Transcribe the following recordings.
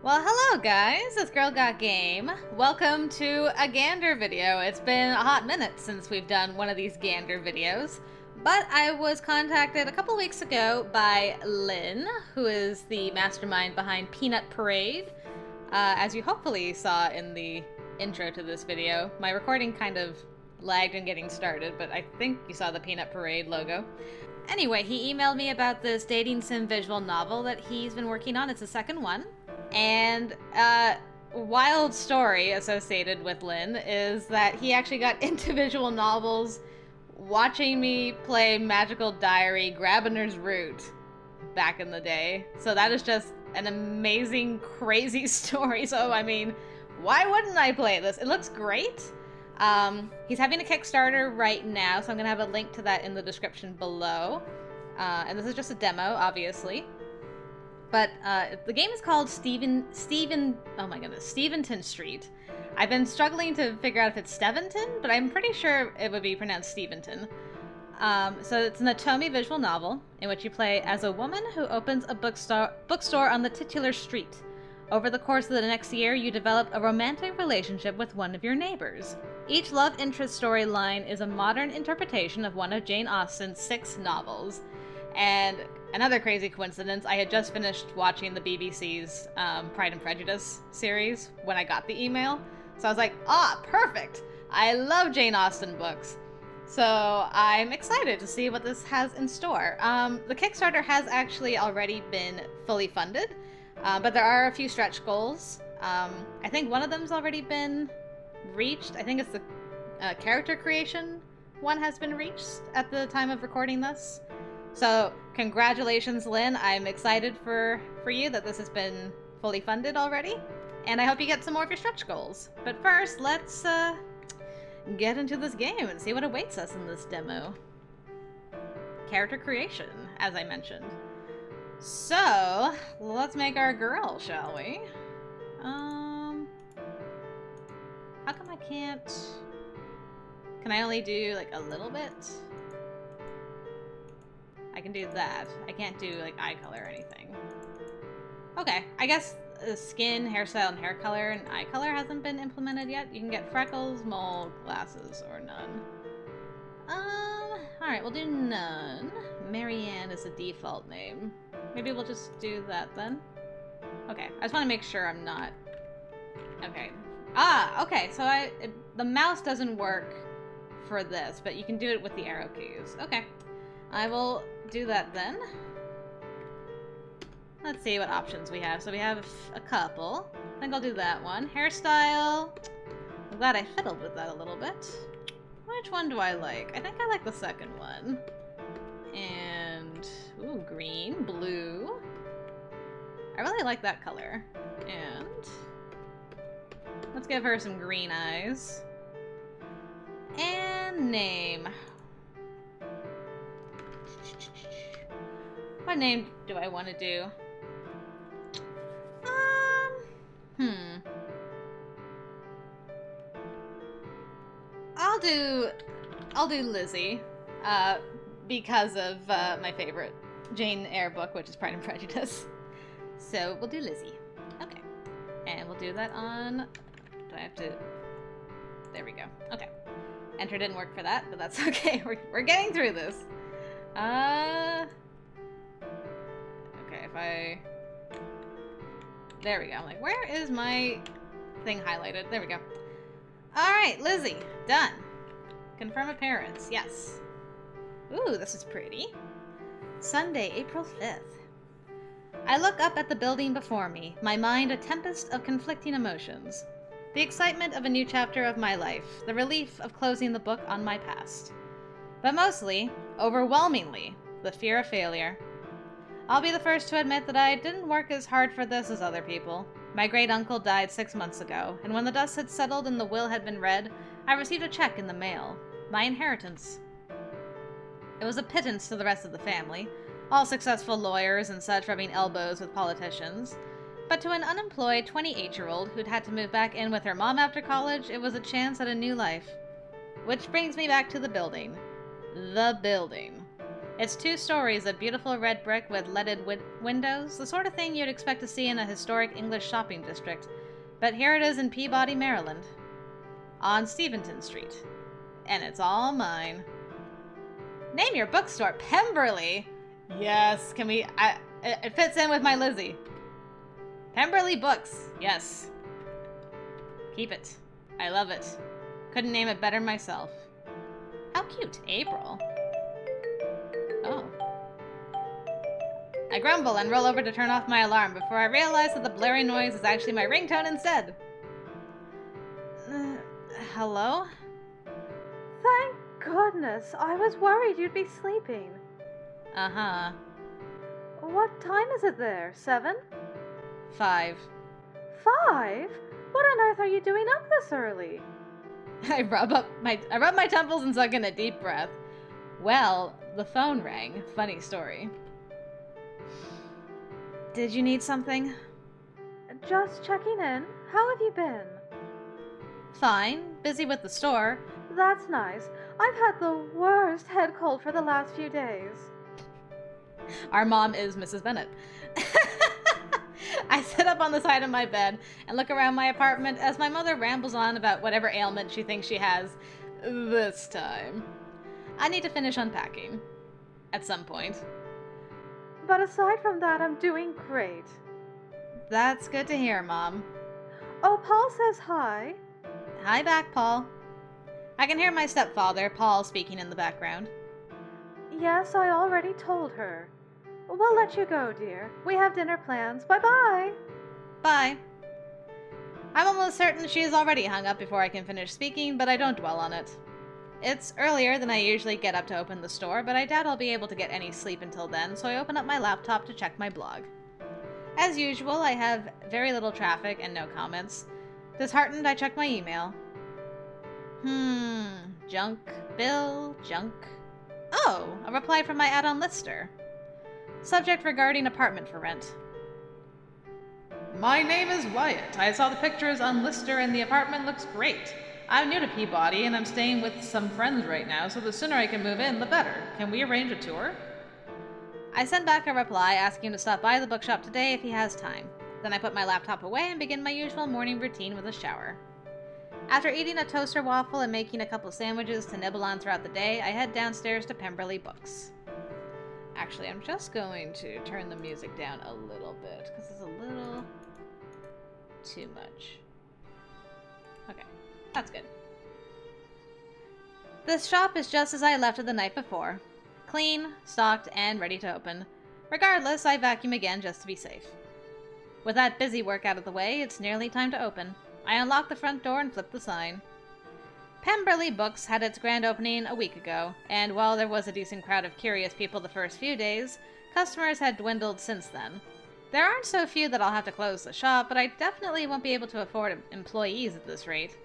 Well, hello guys, it's Girl Got Game. Welcome to a Gander video. It's been a hot minute since we've done one of these Gander videos, but I was contacted a couple weeks ago by Lynn, who is the mastermind behind Peanut Parade. As you hopefully saw in the intro to this video, my recording kind of lagged in getting started, but I think you saw the Peanut Parade logo. Anyway, he emailed me about this dating sim visual novel that he's been working on. It's the second one. And wild story associated with Lynn is that he actually got into visual novels watching me play Magical Diary Gravener's Root back in the day. So that is just an amazing, crazy story. So, I mean, why wouldn't I play this? It looks great. He's having a Kickstarter right now, so I'm going to have a link to that in the description below. And this is just a demo, obviously. But the game is called Steventon Street. I've been struggling to figure out if it's Steventon, but I'm pretty sure it would be pronounced Steventon. So it's an otome visual novel in which you play as a woman who opens a bookstore on the titular street. Over the course of the next year, you develop a romantic relationship with one of your neighbors. Each love interest storyline is a modern interpretation of one of Jane Austen's 6 novels. And another crazy coincidence, I had just finished watching the BBC's Pride and Prejudice series when I got the email. So I was like, perfect! I love Jane Austen books. So I'm excited to see what this has in store. The Kickstarter has actually already been fully funded, but there are a few stretch goals. I think one of them's already been reached. I think it's the character creation one has been reached at the time of recording this. So, congratulations, Lynn. I'm excited for you that this has been fully funded already. And I hope you get some more of your stretch goals. But first, let's get into this game and see what awaits us in this demo. Character creation, as I mentioned. So, let's make our girl, shall we? How come I can't... Can I only do, like, a little bit? I can do that. I can't do, like, eye color or anything. Okay, I guess skin, hairstyle, and hair color and eye color hasn't been implemented yet. You can get freckles, mole, glasses, or none. Alright, we'll do none. Marianne is the default name. Maybe we'll just do that then. Okay, I just want to make sure I'm not... Okay. Okay, so the mouse doesn't work for this, but you can do it with the arrow keys. Okay. I will do that then. Let's see what options we have. So we have a couple. I think I'll do that one. Hairstyle. I'm glad I fiddled with that a little bit. Which one do I like? I think I like the second one. And, ooh, green, blue. I really like that color. And let's give her some green eyes. And name. What name do I want to do? I'll do Lizzie, because of my favorite Jane Eyre book, which is Pride and Prejudice. So we'll do Lizzie. Okay, and we'll do that on. Do I have to? There we go. Okay, enter didn't work for that, but that's okay. We're getting through this. Okay, if I... There we go. I'm like, where is my thing highlighted? There we go. Alright, Lizzie. Done. Confirm appearance. Yes. Ooh, this is pretty. Sunday, April 5th. I look up at the building before me, my mind a tempest of conflicting emotions. The excitement of a new chapter of my life, the relief of closing the book on my past. But mostly, overwhelmingly, the fear of failure. I'll be the first to admit that I didn't work as hard for this as other people. My great-uncle died 6 months ago, and when the dust had settled and the will had been read, I received a check in the mail. My inheritance. It was a pittance to the rest of the family, all successful lawyers and such rubbing elbows with politicians. But to an unemployed 28-year-old who'd had to move back in with her mom after college, it was a chance at a new life. Which brings me back to the building. The building. It's 2 stories of beautiful red brick with leaded windows, the sort of thing you'd expect to see in a historic English shopping district. But here it is in Peabody, Maryland, on Steventon Street. And it's all mine. Name your bookstore Pemberley. Yes, can we... it fits in with my Lizzie. Pemberley Books. Yes. Keep it. I love it. Couldn't name it better myself. How cute. April. Oh. I grumble and roll over to turn off my alarm before I realize that the blaring noise is actually my ringtone instead. Hello? Thank goodness. I was worried you'd be sleeping. Uh-huh. What time is it there? 7? 5. 5? What on earth are you doing up this early? I rub my temples and suck in a deep breath. Well, the phone rang. Funny story. Did you need something? Just checking in. How have you been? Fine. Busy with the store. That's nice. I've had the worst head cold for the last few days. Our mom is Mrs. Bennett. I sit up on the side of my bed and look around my apartment as my mother rambles on about whatever ailment she thinks she has this time. I need to finish unpacking. At some point. But aside from that, I'm doing great. That's good to hear, Mom. Oh, Paul says hi. Hi back, Paul. I can hear my stepfather, Paul, speaking in the background. Yes, I already told her. We'll let you go, dear. We have dinner plans. Bye-bye. Bye. I'm almost certain she's already hung up before I can finish speaking, but I don't dwell on it. It's earlier than I usually get up to open the store, but I doubt I'll be able to get any sleep until then, so I open up my laptop to check my blog. As usual, I have very little traffic and no comments. Disheartened, I check my email. Junk, bill, junk. Oh, a reply from my add-on lister. Subject regarding apartment for rent. My name is Wyatt. I saw the pictures on Lister and the apartment looks great. I'm new to Peabody and I'm staying with some friends right now, so the sooner I can move in, the better. Can we arrange a tour? I send back a reply asking him to stop by the bookshop today if he has time. Then I put my laptop away and begin my usual morning routine with a shower. After eating a toaster waffle and making a couple sandwiches to nibble on throughout the day, I head downstairs to Pemberley Books. Actually, I'm just going to turn the music down a little bit, because it's a little too much. Okay, that's good. This shop is just as I left it the night before. Clean, stocked, and ready to open. Regardless, I vacuum again just to be safe. With that busy work out of the way, it's nearly time to open. I unlock the front door and flip the sign. Pemberley Books had its grand opening a week ago, and while there was a decent crowd of curious people the first few days, customers had dwindled since then. There aren't so few that I'll have to close the shop, but I definitely won't be able to afford employees at this rate.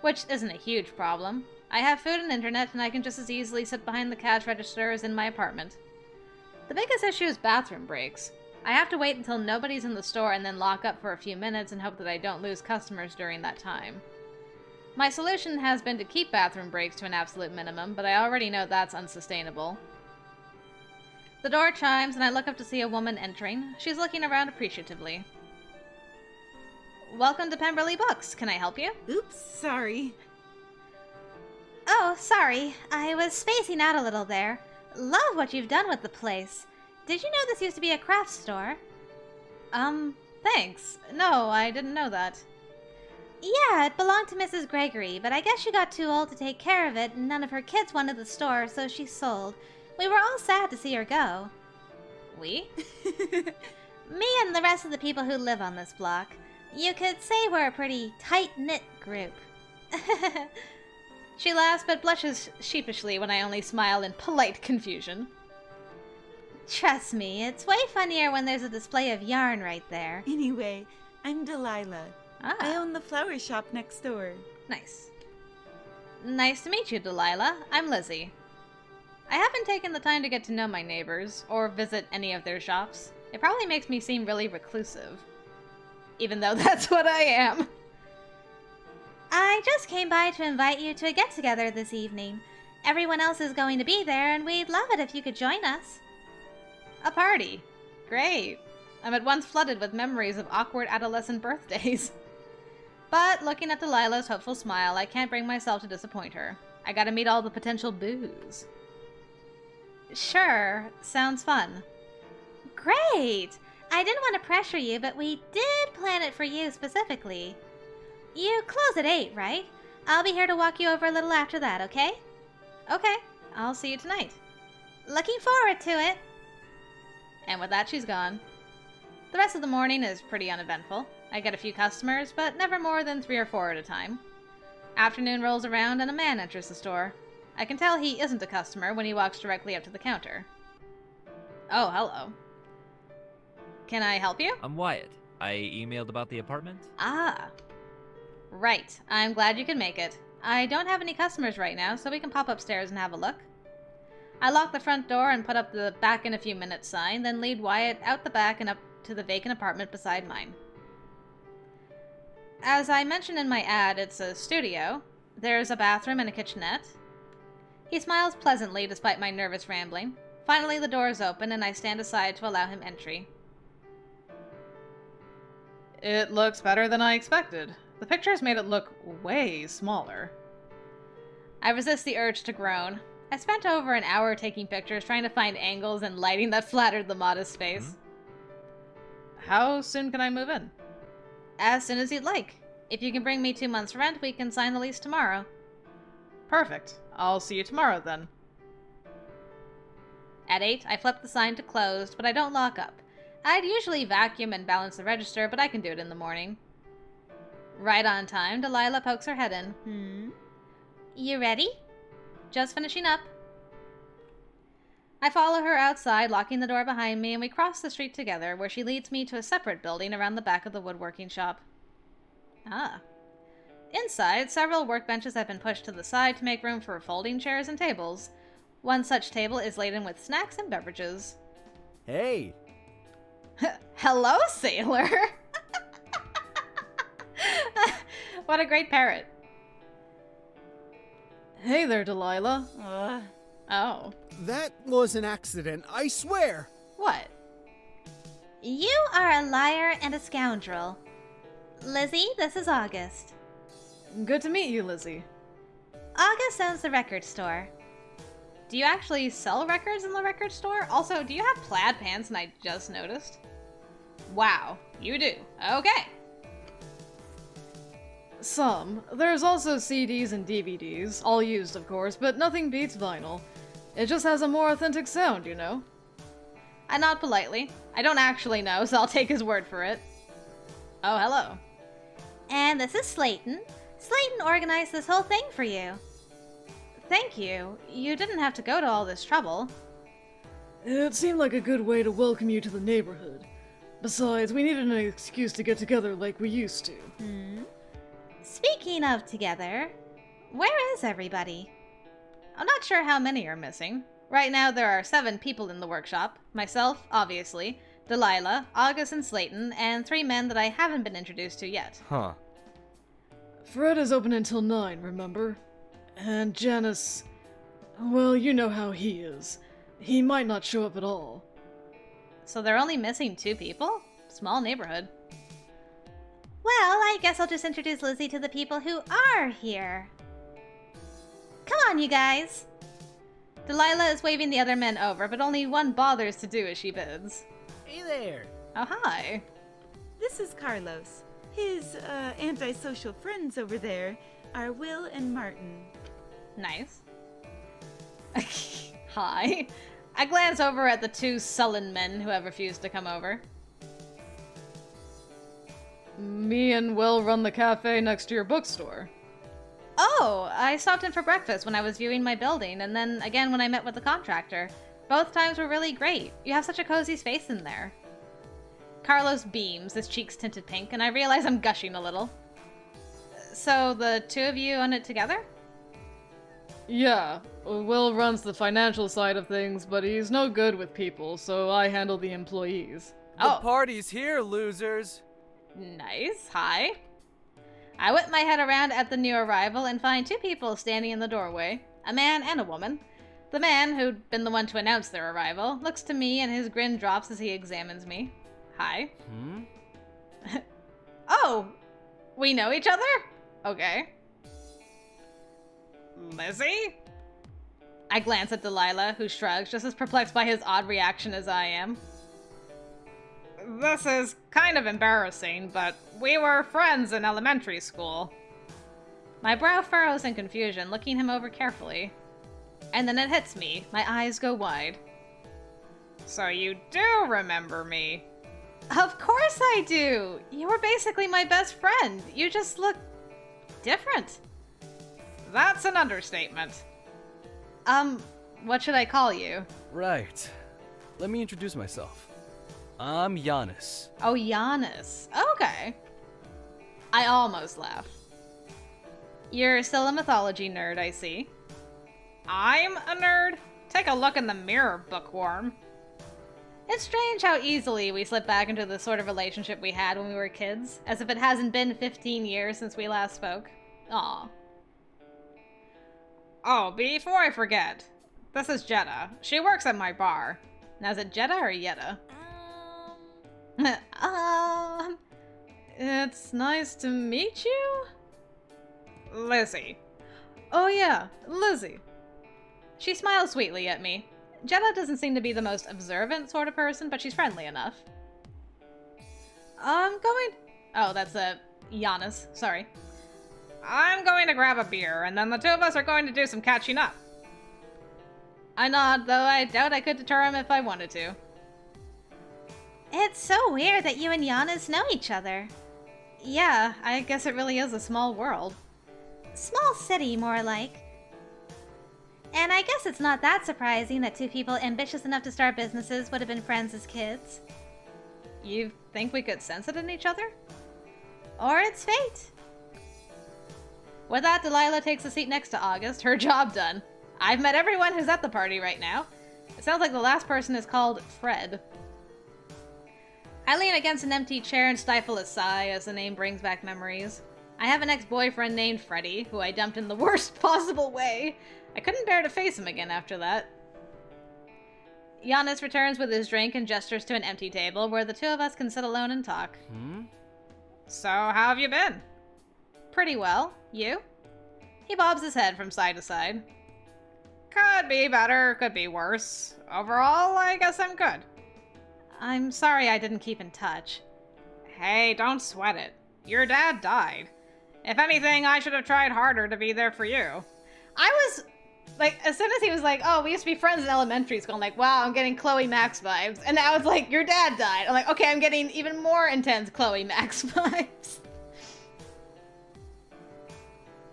Which isn't a huge problem. I have food and internet, and I can just as easily sit behind the cash register as in my apartment. The biggest issue is bathroom breaks. I have to wait until nobody's in the store and then lock up for a few minutes and hope that I don't lose customers during that time. My solution has been to keep bathroom breaks to an absolute minimum, but I already know that's unsustainable. The door chimes and I look up to see a woman entering. She's looking around appreciatively. Welcome to Pemberley Books. Can I help you? Oops, sorry. Oh, sorry. I was spacing out a little there. Love what you've done with the place. Did you know this used to be a craft store? Thanks. No, I didn't know that. Yeah, it belonged to Mrs. Gregory, but I guess she got too old to take care of it, and none of her kids wanted the store, so she sold. We were all sad to see her go. We? Me and the rest of the people who live on this block. You could say we're a pretty tight-knit group. She laughs but blushes sheepishly when I only smile in polite confusion. Trust me, it's way funnier when there's a display of yarn right there. Anyway, I'm Delilah. Ah, I own the flower shop next door. nice. Nice to meet you, Delilah. I'm Lizzie. I haven't taken the time to get to know my neighbors, or visit any of their shops. It probably makes me seem really reclusive. Even though that's what I am. I just came by to invite you to a get-together this evening. Everyone else is going to be there, and we'd love it if you could join us. A party. Great. I'm at once flooded with memories of awkward adolescent birthdays. But looking at Delilah's hopeful smile, I can't bring myself to disappoint her. I gotta meet all the potential boos. Sure, sounds fun. Great! I didn't want to pressure you, but we did plan it for you specifically. You close at 8, right? I'll be here to walk you over a little after that, okay? Okay, I'll see you tonight. Looking forward to it. And with that, she's gone. The rest of the morning is pretty uneventful. I get a few customers, but never more than 3 or 4 at a time. Afternoon rolls around and a man enters the store. I can tell he isn't a customer when he walks directly up to the counter. Oh, hello. Can I help you? I'm Wyatt. I emailed about the apartment. Ah. Right. I'm glad you could make it. I don't have any customers right now, so we can pop upstairs and have a look. I lock the front door and put up the back in a few minutes sign, then lead Wyatt out the back and up to the vacant apartment beside mine. As I mentioned in my ad, it's a studio. There's a bathroom and a kitchenette. He smiles pleasantly despite my nervous rambling. Finally, the door is open and I stand aside to allow him entry. It looks better than I expected. The pictures made it look way smaller. I resist the urge to groan. I spent over an hour taking pictures, trying to find angles and lighting that flattered the modest space. How soon can I move in? As soon as you'd like. If you can bring me 2 months' rent, we can sign the lease tomorrow. Perfect. I'll see you tomorrow then. At 8, I flip the sign to closed, but I don't lock up. I'd usually vacuum and balance the register, but I can do it in the morning. Right on time, Delilah pokes her head in. You ready? Just finishing up. I follow her outside, locking the door behind me, and we cross the street together, where she leads me to a separate building around the back of the woodworking shop. Ah. Inside, several workbenches have been pushed to the side to make room for folding chairs and tables. One such table is laden with snacks and beverages. Hey! Hello, sailor! What a great parrot. Hey there, Delilah. Oh. That was an accident, I swear! What? You are a liar and a scoundrel. Lizzie, this is August. Good to meet you, Lizzie. August owns the record store. Do you actually sell records in the record store? Also, do you have plaid pants and I just noticed? Wow, you do. Okay. Some. There's also CDs and DVDs, all used of course, but nothing beats vinyl. It just has a more authentic sound, you know? I nod politely. I don't actually know, so I'll take his word for it. Oh, hello. And this is Slayton. Slayton organized this whole thing for you. Thank you. You didn't have to go to all this trouble. It seemed like a good way to welcome you to the neighborhood. Besides, we needed an excuse to get together like we used to. Speaking of together, where is everybody? I'm not sure how many are missing. Right now there are 7 people in the workshop. Myself, obviously, Delilah, August and Slayton, and 3 men that I haven't been introduced to yet. Huh. Fred is open until 9, remember? And Janice... well, you know how he is. He might not show up at all. So they're only missing 2 people? Small neighborhood. Well, I guess I'll just introduce Lizzie to the people who are here. Come on, you guys. Delilah is waving the other men over, but only one bothers to do as she bids. Hey there! Oh, hi. This is Carlos. His, antisocial friends over there are Will and Martin. Nice. Hi. I glance over at the 2 sullen men who have refused to come over. Me and Will run the cafe next to your bookstore. Oh, I stopped in for breakfast when I was viewing my building, and then again when I met with the contractor. Both times were really great. You have such a cozy space in there. Carlos beams, his cheeks tinted pink, and I realize I'm gushing a little. So the 2 of you own it together? Yeah, Will runs the financial side of things, but he's no good with people, so I handle the employees. The party's here, losers! Nice. Hi. I whip my head around at the new arrival and find 2 people standing in the doorway. A man and a woman. The man, who'd been the one to announce their arrival, looks to me and his grin drops as he examines me. Hi. Oh! We know each other? Okay. Lizzie? I glance at Delilah, who shrugs, just as perplexed by his odd reaction as I am. This is kind of embarrassing, but we were friends in elementary school. My brow furrows in confusion, looking him over carefully. And then it hits me. My eyes go wide. So you do remember me? Of course I do! You were basically my best friend. You just look different. That's an understatement. What should I call you? Right. Let me introduce myself. I'm Giannis. Oh, Giannis. Okay. I almost laugh. You're still a mythology nerd, I see. I'm a nerd? Take a look in the mirror, bookworm. It's strange how easily we slip back into the sort of relationship we had when we were kids, as if it hasn't been 15 years since we last spoke. Aw. Oh, before I forget, this is Jetta. She works at my bar. Now, is it Jetta or Yetta? It's nice to meet you? Lizzie. Oh yeah, Lizzie. She smiles sweetly at me. Jetta doesn't seem to be the most observant sort of person, but she's friendly enough. Oh, that's Giannis, sorry. I'm going to grab a beer, and then the two of us are going to do some catching up. I nod, though I doubt I could deter him if I wanted to. It's so weird that you and Giannis know each other. Yeah, I guess it really is a small world. Small city, more like. And I guess it's not that surprising that two people ambitious enough to start businesses would have been friends as kids. You think we could sense it in each other? Or it's fate. With that, Delilah takes a seat next to August, her job done. I've met everyone who's at the party right now. It sounds like the last person is called Fred. I lean against an empty chair and stifle a sigh as the name brings back memories. I have an ex-boyfriend named Freddie, who I dumped in the worst possible way. I couldn't bear to face him again after that. Giannis returns with his drink and gestures to an empty table where the two of us can sit alone and talk. So, how have you been? Pretty well. You? He bobs his head from side to side. Could be better, could be worse. Overall, I guess I'm good. I'm sorry I didn't keep in touch. Hey, don't sweat it. Your dad died. If anything, I should have tried harder to be there for you. I was, like, as soon as he was like, oh, we used to be friends in elementary school, I'm like, wow, I'm getting Chloe Max vibes. And now it's like, your dad died. I'm like, okay, I'm getting even more intense Chloe Max vibes.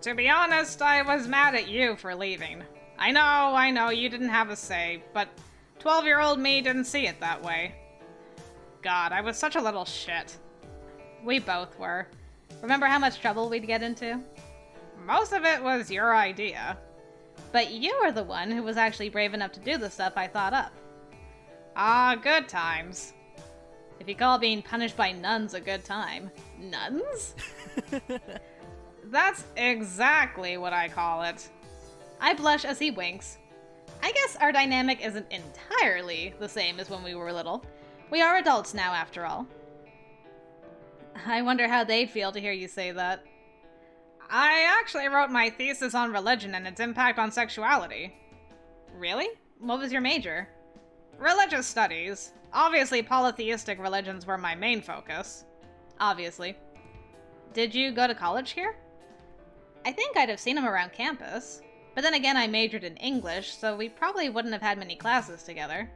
To be honest, I was mad at you for leaving. I know, you didn't have a say, but 12-year-old me didn't see it that way. God, I was such a little shit. We both were. Remember how much trouble we'd get into? Most of it was your idea. But you were the one who was actually brave enough to do the stuff I thought up. Ah, good times. If you call being punished by nuns a good time. Nuns? That's exactly what I call it. I blush as he winks. I guess our dynamic isn't entirely the same as when we were little. We are adults now, after all. I wonder how they'd feel to hear you say that. I actually wrote my thesis on religion and its impact on sexuality. Really? What was your major? Religious studies. Obviously, polytheistic religions were my main focus. Obviously. Did you go to college here? I think I'd have seen him around campus. But then again, I majored in English, so we probably wouldn't have had many classes together.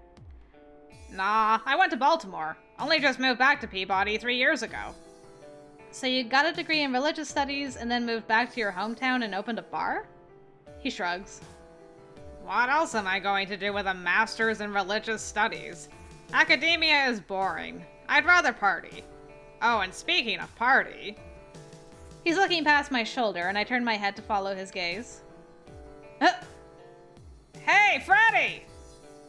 Nah, I went to Baltimore. Only just moved back to Peabody 3 years ago. So you got a degree in religious studies and then moved back to your hometown and opened a bar? He shrugs. What else am I going to do with a master's in religious studies? Academia is boring. I'd rather party. Oh, and speaking of party... He's looking past my shoulder, and I turn my head to follow his gaze. Hey, Freddy!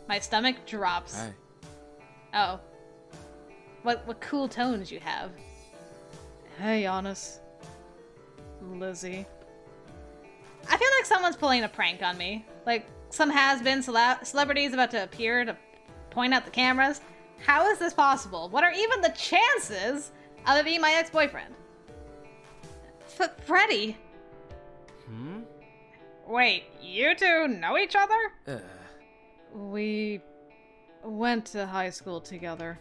My stomach drops. Hi. Oh. What cool tones you have. Hey, Giannis. Lizzie. I feel like someone's pulling a prank on me. Like, some has-been celebrities about to appear to point out the cameras. How is this possible? What are even the chances of it being my ex-boyfriend? Freddie! Hmm? Wait, you two know each other? We went to high school together.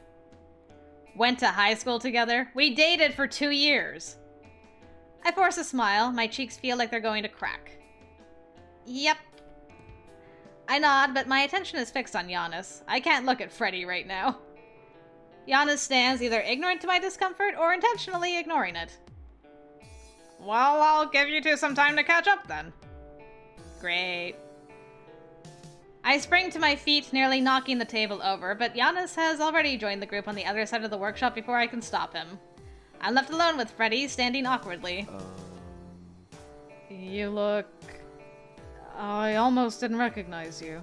Went to high school together? We dated for 2 years. I force a smile. My cheeks feel like they're going to crack. Yep. I nod, but my attention is fixed on Giannis. I can't look at Freddie right now. Giannis stands either ignorant to my discomfort or intentionally ignoring it. Well, I'll give you two some time to catch up then. Great. I spring to my feet, nearly knocking the table over, but Giannis has already joined the group on the other side of the workshop before I can stop him. I'm left alone with Freddie, standing awkwardly. You look... I almost didn't recognize you.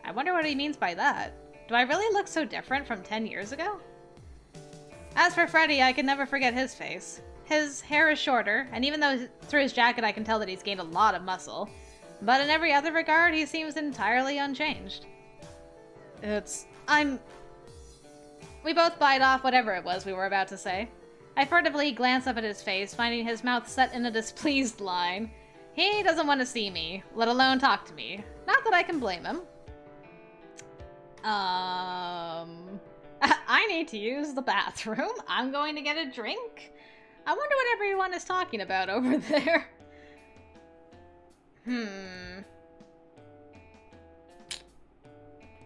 I wonder what he means by that. Do I really look so different from 10 years ago? As for Freddie, I can never forget his face. His hair is shorter, and even though through his jacket I can tell that he's gained a lot of muscle, but in every other regard, he seems entirely unchanged. We both bite off whatever it was we were about to say. I furtively glance up at his face, finding his mouth set in a displeased line. He doesn't want to see me, let alone talk to me. Not that I can blame him. I need to use the bathroom. I'm going to get a drink. I wonder what everyone is talking about over there.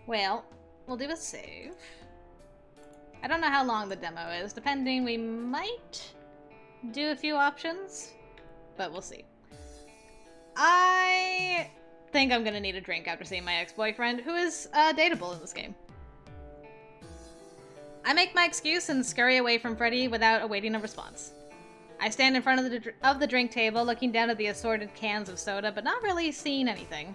Well, we'll do a save. I don't know how long the demo is. Depending, we might do a few options, but we'll see. I think I'm gonna need a drink after seeing my ex-boyfriend, who is dateable in this game. I make my excuse and scurry away from Freddie without awaiting a response. I stand in front of the drink table, looking down at the assorted cans of soda, but not really seeing anything.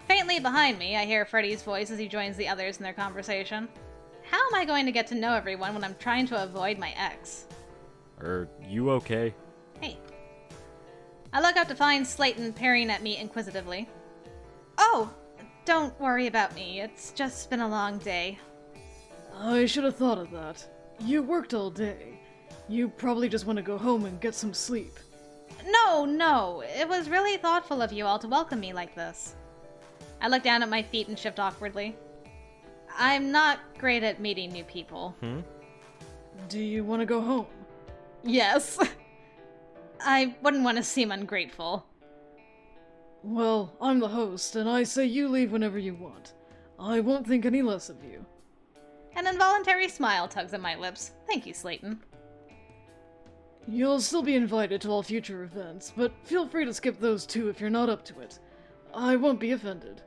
Faintly behind me, I hear Freddie's voice as he joins the others in their conversation. How am I going to get to know everyone when I'm trying to avoid my ex? Are you okay? Hey. I look up to find Slayton peering at me inquisitively. Oh, don't worry about me. It's just been a long day. I should have thought of that. You worked all day. You probably just want to go home and get some sleep. No. It was really thoughtful of you all to welcome me like this. I look down at my feet and shift awkwardly. I'm not great at meeting new people. Do you want to go home? Yes. I wouldn't want to seem ungrateful. Well, I'm the host, and I say you leave whenever you want. I won't think any less of you. An involuntary smile tugs at my lips. Thank you, Slayton. You'll still be invited to all future events, but feel free to skip those too if you're not up to it. I won't be offended.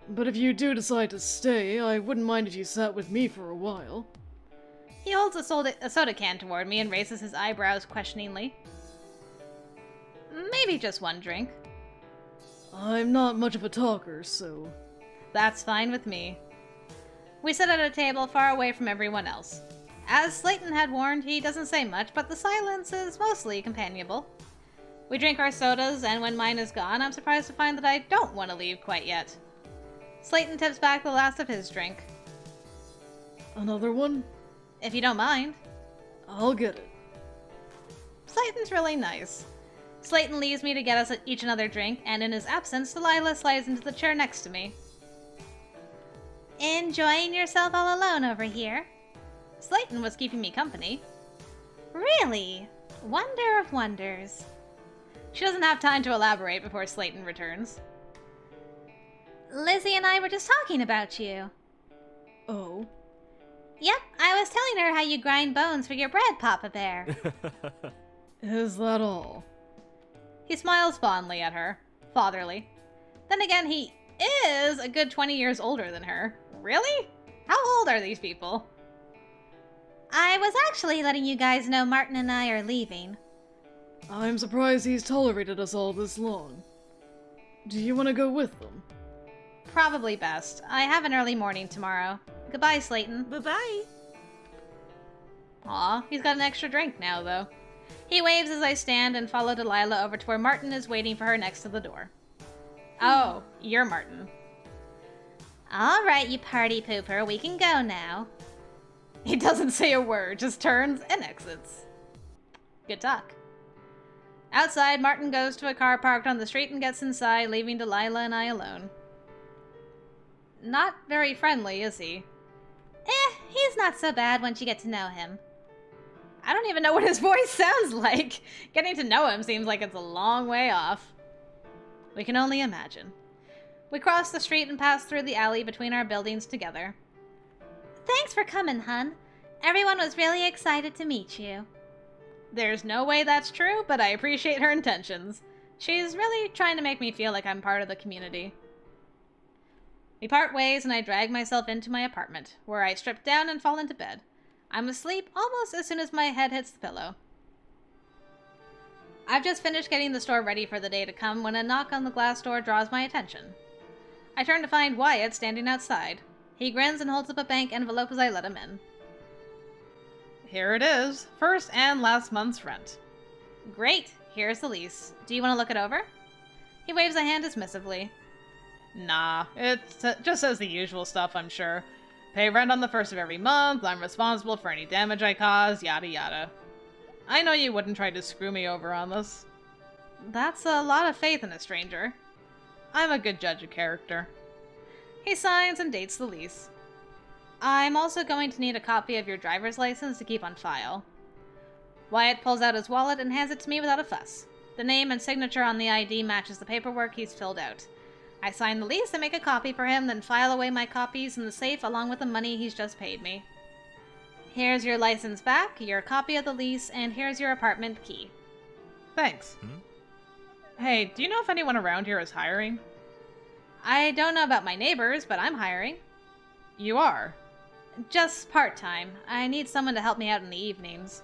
But if you do decide to stay, I wouldn't mind if you sat with me for a while. He holds a soda can toward me and raises his eyebrows questioningly. Maybe just one drink. I'm not much of a talker, so... That's fine with me. We sit at a table far away from everyone else. As Slayton had warned, he doesn't say much, but the silence is mostly companionable. We drink our sodas, and when mine is gone, I'm surprised to find that I don't want to leave quite yet. Slayton tips back the last of his drink. Another one? If you don't mind. I'll get it. Slayton's really nice. Slayton leaves me to get us each another drink, and in his absence, Delilah slides into the chair next to me. Enjoying yourself all alone over here? Slayton was keeping me company. Really? Wonder of wonders. She doesn't have time to elaborate before Slayton returns. Lizzie and I were just talking about you. Oh? Yep, I was telling her how you grind bones for your bread, Papa Bear. Is that all? He smiles fondly at her. Fatherly. Then again, he is a good 20 years older than her. Really? How old are these people? I was actually letting you guys know Martin and I are leaving. I'm surprised he's tolerated us all this long. Do you want to go with them? Probably best. I have an early morning tomorrow. Goodbye, Slayton. Bye-bye. Aw, he's got an extra drink now, though. He waves as I stand and follow Delilah over to where Martin is waiting for her next to the door. Oh, you're Martin. All right, you party pooper, we can go now. He doesn't say a word, just turns and exits. Good talk. Outside, Martin goes to a car parked on the street and gets inside, leaving Delilah and I alone. Not very friendly, is he? He's not so bad once you get to know him. I don't even know what his voice sounds like. Getting to know him seems like it's a long way off. We can only imagine. We cross the street and pass through the alley between our buildings together. Thanks for coming, hun. Everyone was really excited to meet you. There's no way that's true, but I appreciate her intentions. She's really trying to make me feel like I'm part of the community. We part ways and I drag myself into my apartment, where I strip down and fall into bed. I'm asleep almost as soon as my head hits the pillow. I've just finished getting the store ready for the day to come when a knock on the glass door draws my attention. I turn to find Wyatt standing outside. He grins and holds up a bank envelope as I let him in. Here it is, first and last month's rent. Great, here's the lease. Do you want to look it over? He waves a hand dismissively. Nah, it just says the usual stuff, I'm sure. Pay rent on the first of every month, I'm responsible for any damage I cause, yada yada. I know you wouldn't try to screw me over on this. That's a lot of faith in a stranger. I'm a good judge of character. He signs and dates the lease. I'm also going to need a copy of your driver's license to keep on file. Wyatt pulls out his wallet and hands it to me without a fuss. The name and signature on the ID matches the paperwork he's filled out. I sign the lease and make a copy for him, then file away my copies in the safe along with the money he's just paid me. Here's your license back, your copy of the lease, and here's your apartment key. Thanks. Hey, do you know if anyone around here is hiring? I don't know about my neighbors, but I'm hiring. You are? Just part-time. I need someone to help me out in the evenings.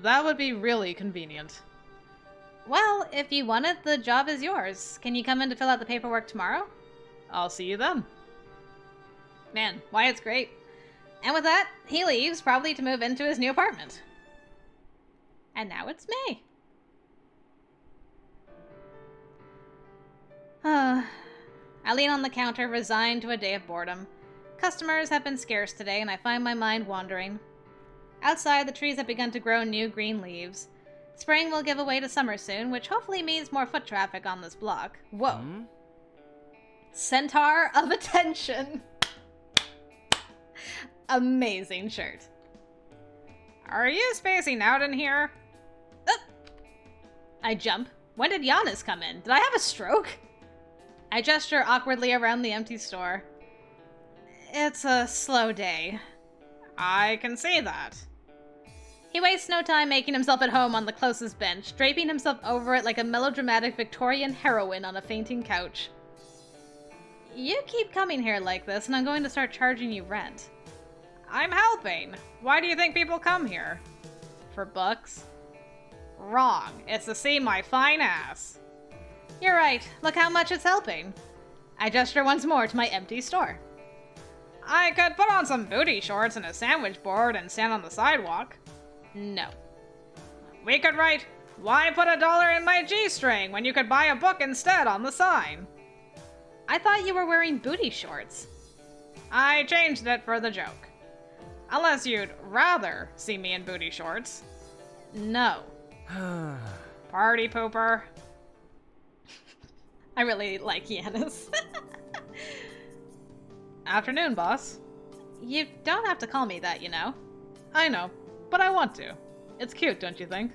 That would be really convenient. Well, if you want it, the job is yours. Can you come in to fill out the paperwork tomorrow? I'll see you then. Man, Wyatt's great. And with that, he leaves, probably to move into his new apartment. And now it's me. I lean on the counter, resigned to a day of boredom. Customers have been scarce today, and I find my mind wandering. Outside, the trees have begun to grow new green leaves. Spring will give way to summer soon, which hopefully means more foot traffic on this block. Whoa. Centaur of Attention. Amazing shirt. Are you spacing out in here? I jump. When did Giannis come in? Did I have a stroke? I gesture awkwardly around the empty store. It's a slow day. I can see that. He wastes no time making himself at home on the closest bench, draping himself over it like a melodramatic Victorian heroine on a fainting couch. You keep coming here like this, and I'm going to start charging you rent. I'm helping. Why do you think people come here? For books? Wrong. It's to see my fine ass. You're right. Look how much it's helping. I gesture once more to my empty store. I could put on some booty shorts and a sandwich board and stand on the sidewalk. No. We could write, "Why put $1 in my G-string when you could buy a book instead" on the sign. I thought you were wearing booty shorts. I changed it for the joke. Unless you'd rather see me in booty shorts. No. Party pooper. I really like Giannis. Afternoon, boss. You don't have to call me that, you know. I know, but I want to. It's cute, don't you think?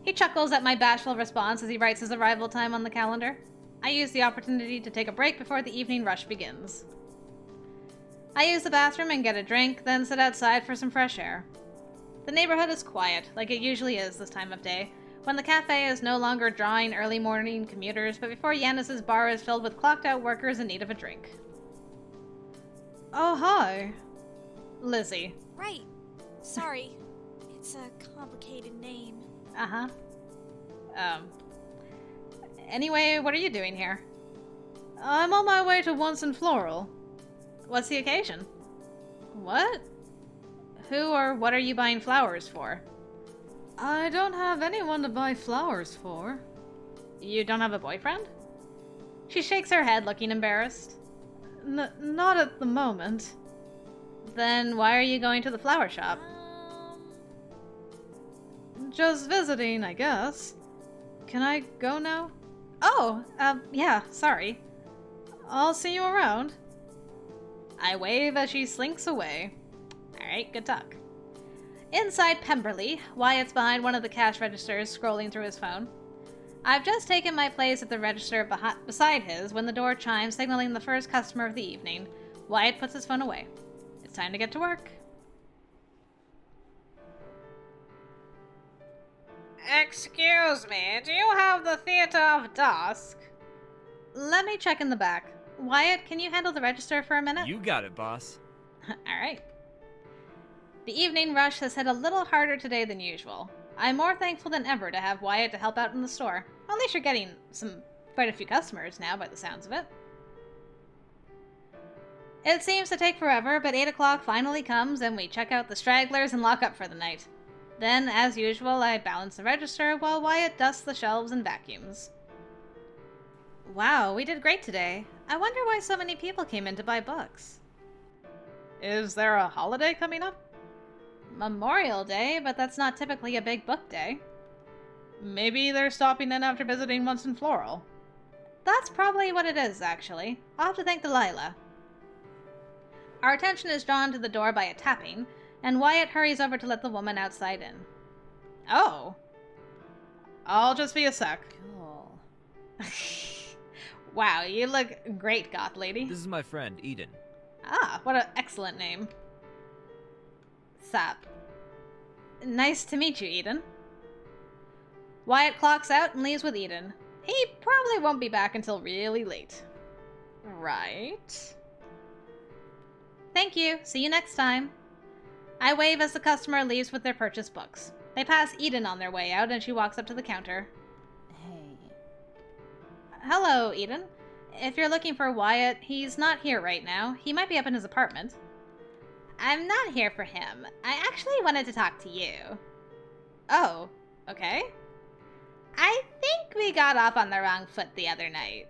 He chuckles at my bashful response as he writes his arrival time on the calendar. I use the opportunity to take a break before the evening rush begins. I use the bathroom and get a drink, then sit outside for some fresh air. The neighborhood is quiet, like it usually is this time of day, when the cafe is no longer drawing early morning commuters, but before Yanis's bar is filled with clocked-out workers in need of a drink. Oh, hi. Lizzie. Right. Sorry. It's a complicated name. Uh-huh. Anyway, what are you doing here? I'm on my way to Once and Floral. What's the occasion? What? Who or what are you buying flowers for? I don't have anyone to buy flowers for. You don't have a boyfriend? She shakes her head, looking embarrassed. Not at the moment. Then why are you going to the flower shop? Just visiting, I guess. Can I go now? Oh, yeah, sorry. I'll see you around. I wave as she slinks away. Alright, good talk. Inside Pemberley, Wyatt's behind one of the cash registers, scrolling through his phone. I've just taken my place at the register beside his when the door chimes, signaling the first customer of the evening. Wyatt puts his phone away. It's time to get to work. Excuse me, do you have the Theater of Dusk? Let me check in the back. Wyatt, can you handle the register for a minute? You got it, boss. Alright. The evening rush has hit a little harder today than usual. I'm more thankful than ever to have Wyatt to help out in the store. At least you're getting quite a few customers now, by the sounds of it. It seems to take forever, but 8 o'clock finally comes and we check out the stragglers and lock up for the night. Then, as usual, I balance the register while Wyatt dusts the shelves and vacuums. Wow, we did great today. I wonder why so many people came in to buy books. Is there a holiday coming up? Memorial Day, but that's not typically a big book day. Maybe they're stopping in after visiting Once in Floral. That's probably what it is, actually. I'll have to thank Delilah. Our attention is drawn to the door by a tapping, and Wyatt hurries over to let the woman outside in. Oh. I'll just be a sec. Cool. Wow, you look great, goth lady. This is my friend, Eden. Ah, what an excellent name. Sup. Nice to meet you, Eden. Wyatt clocks out and leaves with Eden. He probably won't be back until really late. Right. Thank you. See you next time. I wave as the customer leaves with their purchased books. They pass Eden on their way out and she walks up to the counter. Hey. Hello, Eden. If you're looking for Wyatt, he's not here right now. He might be up in his apartment. I'm not here for him. I actually wanted to talk to you. Oh, okay. I think we got off on the wrong foot the other night.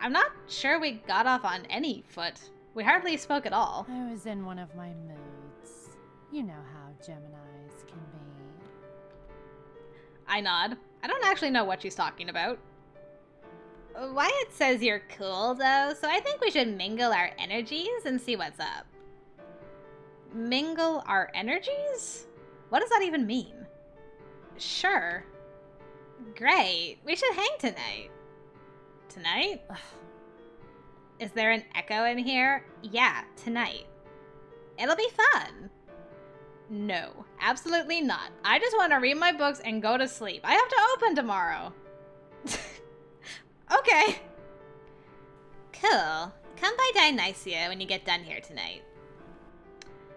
I'm not sure we got off on any foot. We hardly spoke at all. I was in one of my moods. You know how Geminis can be. I nod. I don't actually know what she's talking about. Wyatt says you're cool, though, so I think we should mingle our energies and see what's up. Mingle our energies? What does that even mean? Sure. Great. We should hang tonight. Tonight? Ugh. Is there an echo in here? Yeah, tonight. It'll be fun. No, absolutely not. I just want to read my books and go to sleep. I have to open tomorrow. Okay. Cool. Come by Dionysia when you get done here tonight.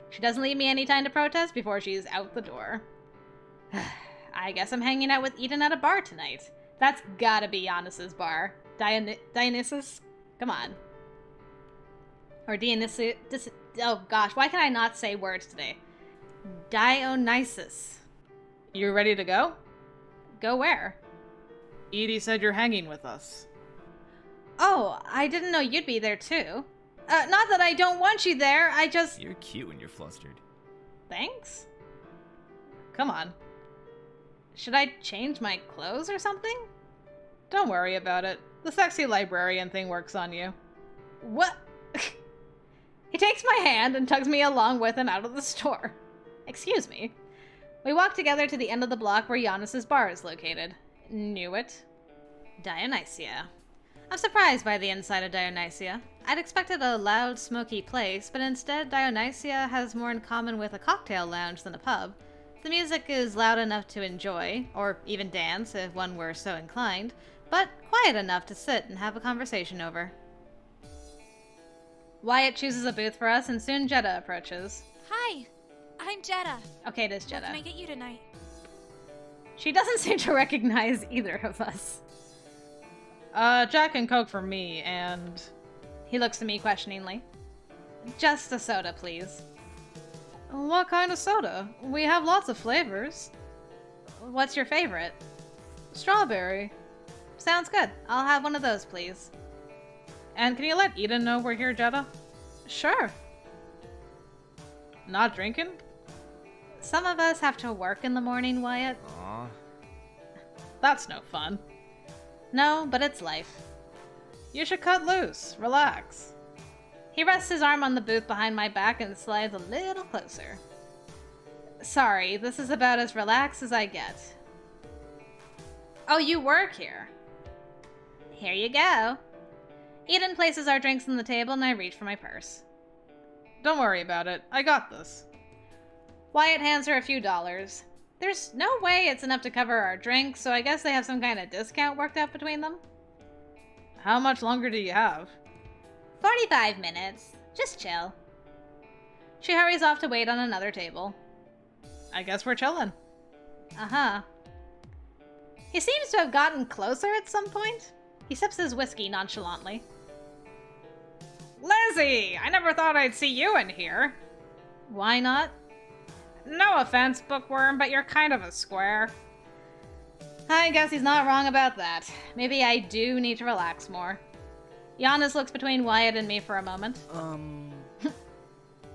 She doesn't leave me any time to protest before she's out the door. I guess I'm hanging out with Eden at a bar tonight. That's gotta be Giannis's bar. Dionysus? Come on. Or Dionysus. Oh gosh, why can I not say words today? Dionysus. You ready to go? Go where? Edie said you're hanging with us. Oh, I didn't know you'd be there too. Not that I don't want you there, I just... You're cute when you're flustered. Thanks? Come on. Should I change my clothes or something? Don't worry about it. The sexy librarian thing works on you. What? He takes my hand and tugs me along with him out of the store. Excuse me. We walk together to the end of the block where Giannis's bar is located. Knew it. Dionysia. I'm surprised by the inside of Dionysia. I'd expected a loud, smoky place, but instead Dionysia has more in common with a cocktail lounge than a pub. The music is loud enough to enjoy, or even dance if one were so inclined, but quiet enough to sit and have a conversation over. Wyatt chooses a booth for us, and soon Jetta approaches. Hi, I'm Jetta. Okay, it is What Jetta. can I get you tonight? She doesn't seem to recognize either of us. Jack and Coke for me, and... He looks at me questioningly. Just a soda, please. What kind of soda? We have lots of flavors. What's your favorite? Strawberry. Sounds good. I'll have one of those, please. And can you let Eden know we're here, Jetta? Sure. Not drinking? Some of us have to work in the morning, Wyatt. Aw. That's no fun. No, but it's life. You should cut loose. Relax. He rests his arm on the booth behind my back and slides a little closer. Sorry, this is about as relaxed as I get. Oh, you work here. Here you go. Eden places our drinks on the table and I reach for my purse. Don't worry about it. I got this. Wyatt hands her a few dollars. There's no way it's enough to cover our drinks, so I guess they have some kind of discount worked out between them. How much longer do you have? 45 minutes. Just chill. She hurries off to wait on another table. I guess we're chilling. Uh-huh. He seems to have gotten closer at some point. He sips his whiskey nonchalantly. Lizzie! I never thought I'd see you in here. Why not? No offense, bookworm, but you're kind of a square. I guess he's not wrong about that. Maybe I do need to relax more. Giannis looks between Wyatt and me for a moment.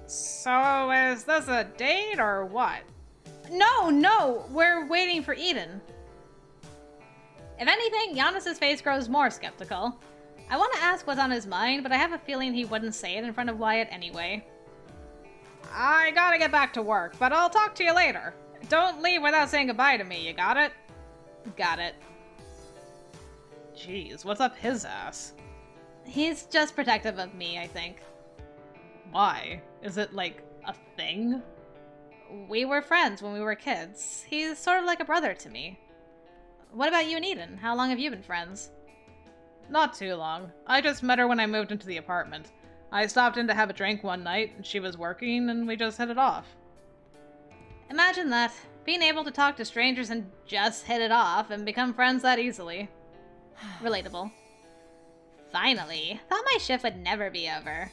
So is this a date or what? No, we're waiting for Eden. If anything, Giannis's face grows more skeptical. I want to ask what's on his mind, but I have a feeling he wouldn't say it in front of Wyatt anyway. I gotta get back to work, but I'll talk to you later. Don't leave without saying goodbye to me, you got it? Got it. Jeez, what's up his ass? He's just protective of me, I think. Why? Is it like a thing? We were friends when we were kids. He's sort of like a brother to me. What about you and Eden? How long have you been friends? Not too long. I just met her when I moved into the apartment. I stopped in to have a drink one night, and she was working, and we just hit it off. Imagine that. Being able to talk to strangers and just hit it off and become friends that easily. Relatable. Finally. Thought my shift would never be over.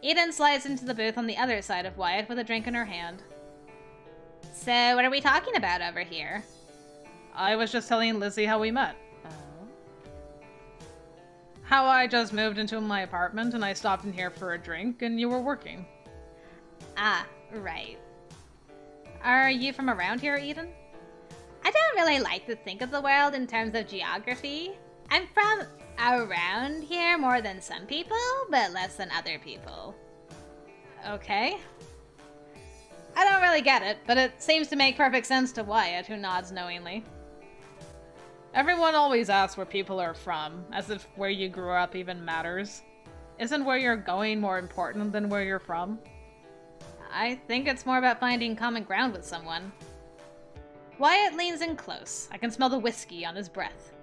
Eden slides into the booth on the other side of Wyatt with a drink in her hand. So, what are we talking about over here? I was just telling Lizzie how we met. Oh? How I just moved into my apartment and I stopped in here for a drink and you were working. Ah, right. Are you from around here, Eden? I don't really like to think of the world in terms of geography. I'm from around here more than some people, but less than other people. Okay. I don't really get it, but it seems to make perfect sense to Wyatt, who nods knowingly. Everyone always asks where people are from, as if where you grew up even matters. Isn't where you're going more important than where you're from? I think it's more about finding common ground with someone. Wyatt leans in close. I can smell the whiskey on his breath.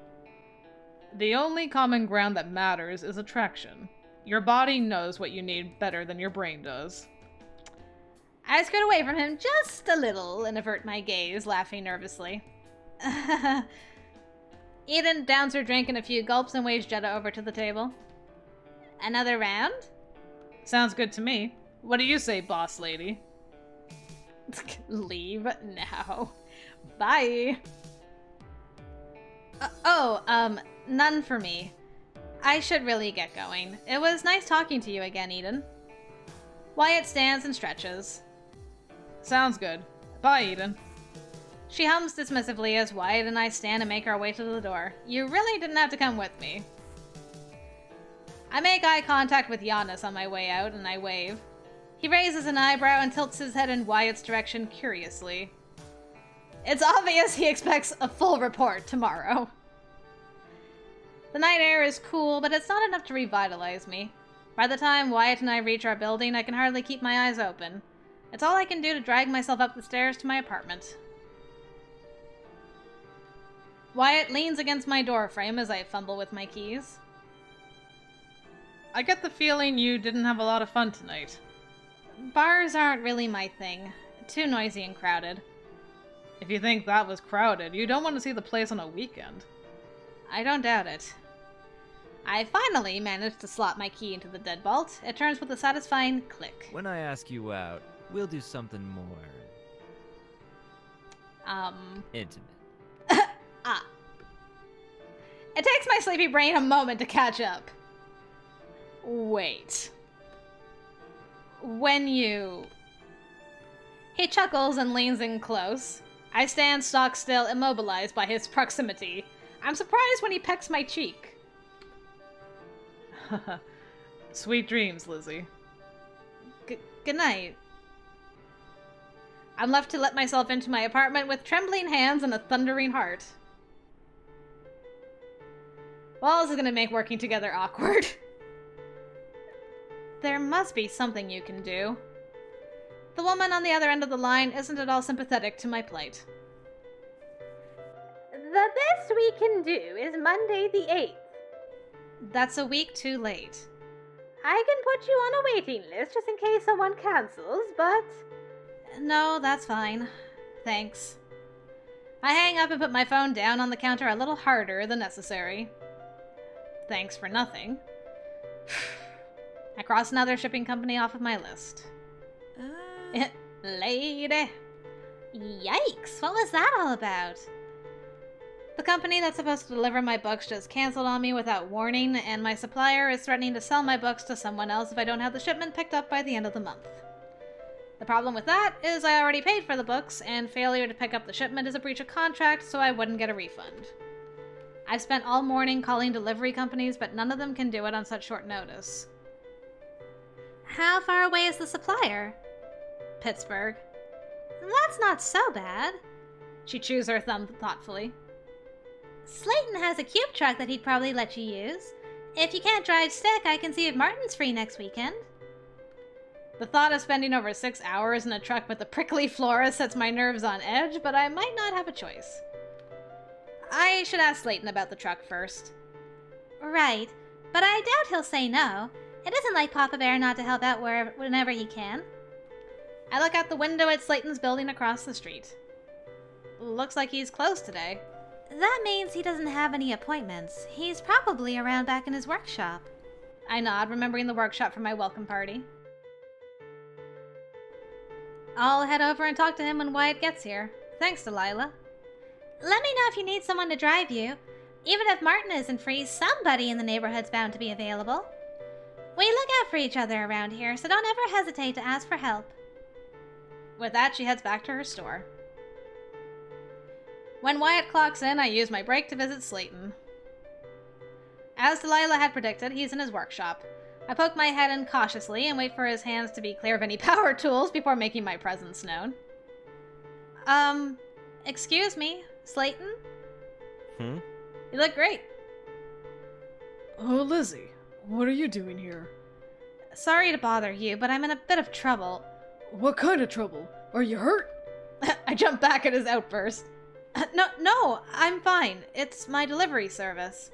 The only common ground that matters is attraction. Your body knows what you need better than your brain does. I scoot away from him just a little and avert my gaze, laughing nervously. Eden downs her drink in a few gulps and waves Jetta over to the table. Another round? Sounds good to me. What do you say, boss lady? Leave now. Bye. None for me. I should really get going. It was nice talking to you again, Eden. Wyatt stands and stretches. Sounds good. Bye, Eden. She hums dismissively as Wyatt and I stand and make our way to the door. You really didn't have to come with me. I make eye contact with Giannis on my way out and I wave. He raises an eyebrow and tilts his head in Wyatt's direction curiously. It's obvious he expects a full report tomorrow. The night air is cool, but it's not enough to revitalize me. By the time Wyatt and I reach our building, I can hardly keep my eyes open. It's all I can do to drag myself up the stairs to my apartment. Wyatt leans against my door frame as I fumble with my keys. I get the feeling you didn't have a lot of fun tonight. Bars aren't really my thing. Too noisy and crowded. If you think that was crowded, you don't want to see the place on a weekend. I don't doubt it. I finally managed to slot my key into the deadbolt. It turns with a satisfying click. When I ask you out, We'll do something more intimate. It takes my sleepy brain a moment to catch up. Wait. When you... He chuckles and leans in close. I stand stock still, immobilized by his proximity. I'm surprised when he pecks my cheek. Sweet dreams, Lizzie. Good night. I'm left to let myself into my apartment with trembling hands and a thundering heart. Well, this is gonna make working together awkward. There must be something you can do. The woman on the other end of the line isn't at all sympathetic to my plight. The best we can do is Monday the 8th. That's a week too late. I can put you on a waiting list just in case someone cancels, but... No, that's fine. Thanks. I hang up and put my phone down on the counter a little harder than necessary. Thanks for nothing. I cross another shipping company off of my list. Lady. Yikes, what was that all about? The company that's supposed to deliver my books just canceled on me without warning, and my supplier is threatening to sell my books to someone else if I don't have the shipment picked up by the end of the month. The problem with that is I already paid for the books, and failure to pick up the shipment is a breach of contract, so I wouldn't get a refund. I've spent all morning calling delivery companies, but none of them can do it on such short notice. How far away is the supplier? Pittsburgh. That's not so bad. She chews her thumb thoughtfully. Slayton has a cube truck that he'd probably let you use. If you can't drive stick, I can see if Martin's free next weekend. The thought of spending over 6 hours in a truck with a prickly flora sets my nerves on edge, but I might not have a choice. I should ask Slayton about the truck first. Right, but I doubt he'll say no. It isn't like Papa Bear not to help out whenever he can. I look out the window at Slayton's building across the street. Looks like he's closed today. That means he doesn't have any appointments. He's probably around back in his workshop. I nod, remembering the workshop for my welcome party. I'll head over and talk to him when Wyatt gets here. Thanks, Delilah. Let me know if you need someone to drive you. Even if Martin isn't free, somebody in the neighborhood's bound to be available. We look out for each other around here, so don't ever hesitate to ask for help. With that, she heads back to her store. When Wyatt clocks in, I use my break to visit Slayton. As Delilah had predicted, he's in his workshop. I poke my head in cautiously and wait for his hands to be clear of any power tools before making my presence known. Excuse me, Slayton? Hmm? You look great. Oh, Lizzie, what are you doing here? Sorry to bother you, but I'm in a bit of trouble. What kind of trouble? Are you hurt? I jump back at his outburst. No, I'm fine. It's my delivery service.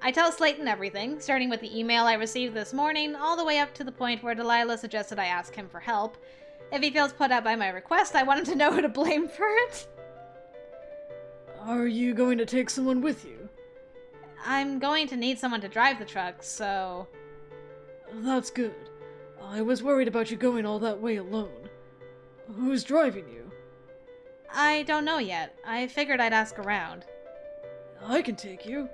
I tell Slayton everything, starting with the email I received this morning, all the way up to the point where Delilah suggested I ask him for help. If he feels put out by my request, I want him to know who to blame for it. Are you going to take someone with you? I'm going to need someone to drive the truck, so... That's good. I was worried about you going all that way alone. Who's driving you? I don't know yet. I figured I'd ask around. I can take you.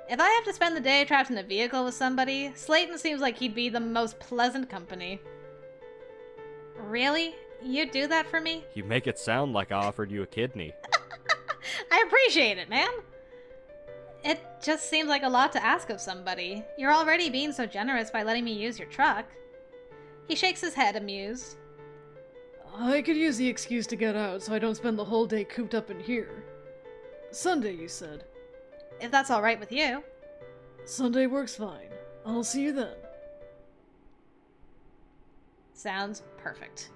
If I have to spend the day trapped in a vehicle with somebody, Slayton seems like he'd be the most pleasant company. Really? You'd do that for me? You make it sound like I offered you a kidney. I appreciate it, man! It just seems like a lot to ask of somebody. You're already being so generous by letting me use your truck. He shakes his head, amused. I could use the excuse to get out so I don't spend the whole day cooped up in here. Sunday, you said. If that's alright with you. Sunday works fine. I'll see you then. Sounds perfect.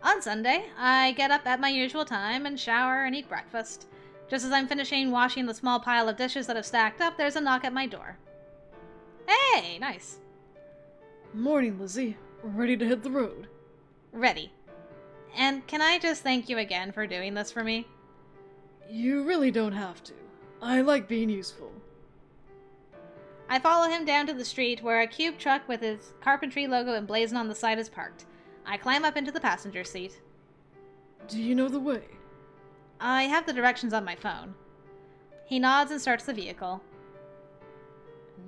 On Sunday, I get up at my usual time and shower and eat breakfast. Just as I'm finishing washing the small pile of dishes that have stacked up, there's a knock at my door. Hey, nice. Morning, Lizzie. Ready to hit the road? Ready. And can I just thank you again for doing this for me? You really don't have to. I like being useful. I follow him down to the street where a cube truck with his carpentry logo emblazoned on the side is parked. I climb up into the passenger seat. Do you know the way? I have the directions on my phone. He nods and starts the vehicle.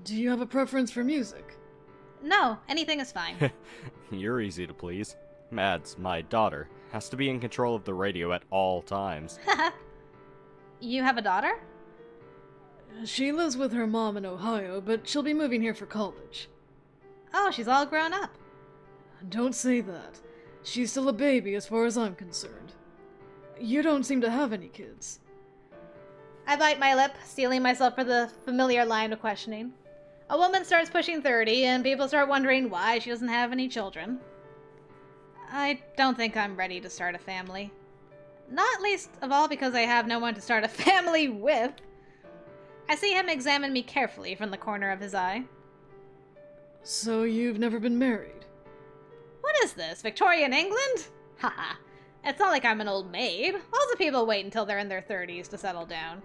Do you have a preference for music? No, anything is fine. You're easy to please. Mads, my daughter, has to be in control of the radio at all times. You have a daughter? She lives with her mom in Ohio, but she'll be moving here for college. Oh, she's all grown up. Don't say that. She's still a baby as far as I'm concerned. You don't seem to have any kids. I bite my lip, steeling myself for the familiar line of questioning. A woman starts pushing 30, and people start wondering why she doesn't have any children. I don't think I'm ready to start a family. Not least of all because I have no one to start a family with. I see him examine me carefully from the corner of his eye. So you've never been married? What is this, Victorian England? Haha. It's not like I'm an old maid. Lots of people wait until they're in their 30s to settle down.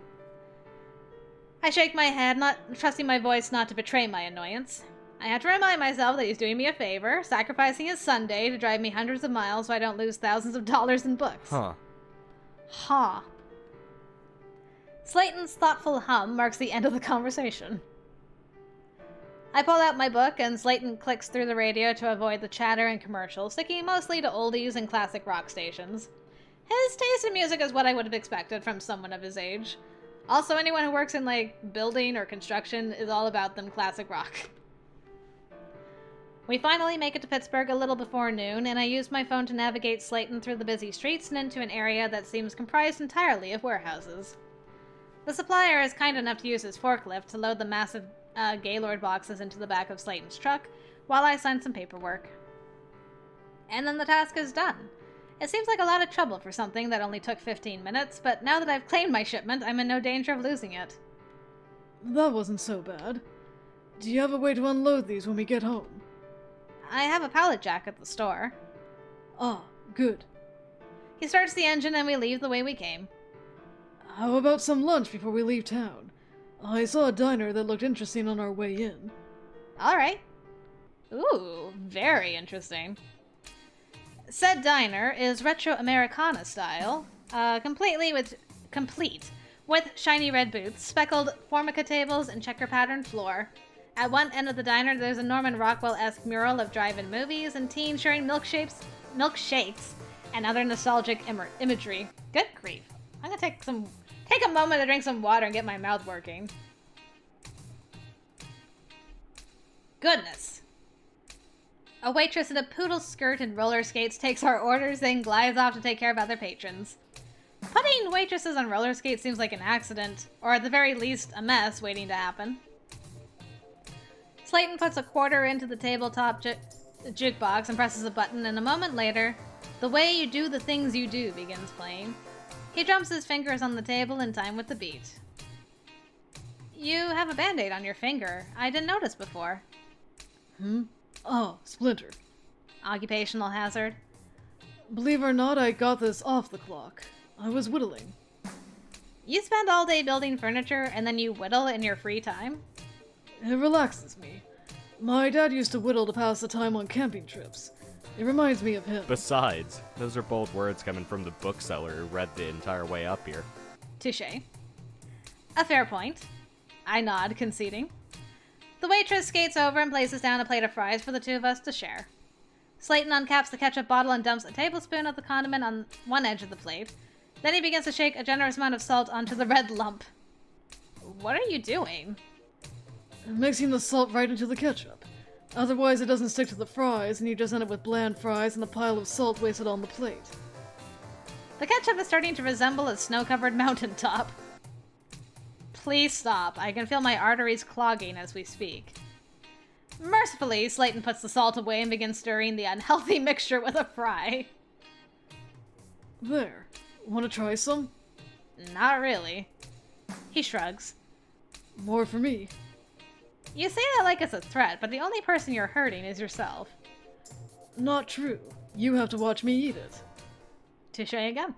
I shake my head, not trusting my voice not to betray my annoyance. I have to remind myself that he's doing me a favor, sacrificing his Sunday to drive me hundreds of miles so I don't lose thousands of dollars in books. Huh. Slayton's thoughtful hum marks the end of the conversation. I pull out my book, and Slayton clicks through the radio to avoid the chatter and commercials, sticking mostly to oldies and classic rock stations. His taste in music is what I would have expected from someone of his age. Also, anyone who works in, building or construction is all about them classic rock. We finally make it to Pittsburgh a little before noon, and I use my phone to navigate Slayton through the busy streets and into an area that seems comprised entirely of warehouses. The supplier is kind enough to use his forklift to load the massive Gaylord boxes into the back of Slayton's truck while I sign some paperwork. And then the task is done. It seems like a lot of trouble for something that only took 15 minutes, but now that I've claimed my shipment, I'm in no danger of losing it. That wasn't so bad. Do you have a way to unload these when we get home? I have a pallet jack at the store. Ah, good. He starts the engine and we leave the way we came. How about some lunch before we leave town? I saw a diner that looked interesting on our way in. All right. Ooh, very interesting. Said diner is retro Americana style, complete with shiny red booths, speckled formica tables, and checker patterned floor. At one end of the diner, there's a Norman Rockwell-esque mural of drive-in movies and teens sharing milkshakes, and other nostalgic imagery. Good grief! I'm gonna take a moment to drink some water and get my mouth working. Goodness. A waitress in a poodle skirt and roller skates takes our orders, then glides off to take care of other patrons. Putting waitresses on roller skates seems like an accident, or at the very least, a mess waiting to happen. Slayton puts a quarter into the tabletop jukebox and presses a button, and a moment later, The Way You Do the Things You Do begins playing. He drums his fingers on the table in time with the beat. You have a band-aid on your finger. I didn't notice before. Oh, splinter. Occupational hazard. Believe it or not, I got this off the clock. I was whittling. You spend all day building furniture and then you whittle in your free time? It relaxes me. My dad used to whittle to pass the time on camping trips. It reminds me of him. Besides, those are bold words coming from the bookseller who read the entire way up here. Touché. A fair point. I nod, conceding. The waitress skates over and places down a plate of fries for the two of us to share. Slayton uncaps the ketchup bottle and dumps a tablespoon of the condiment on one edge of the plate. Then he begins to shake a generous amount of salt onto the red lump. What are you doing? Mixing the salt right into the ketchup. Otherwise it doesn't stick to the fries and you just end up with bland fries and a pile of salt wasted on the plate. The ketchup is starting to resemble a snow-covered mountaintop. Please stop. I can feel my arteries clogging as we speak. Mercifully, Slayton puts the salt away and begins stirring the unhealthy mixture with a fry. There. Want to try some? Not really. He shrugs. More for me. You say that like it's a threat, but the only person you're hurting is yourself. Not true. You have to watch me eat it. Touché again.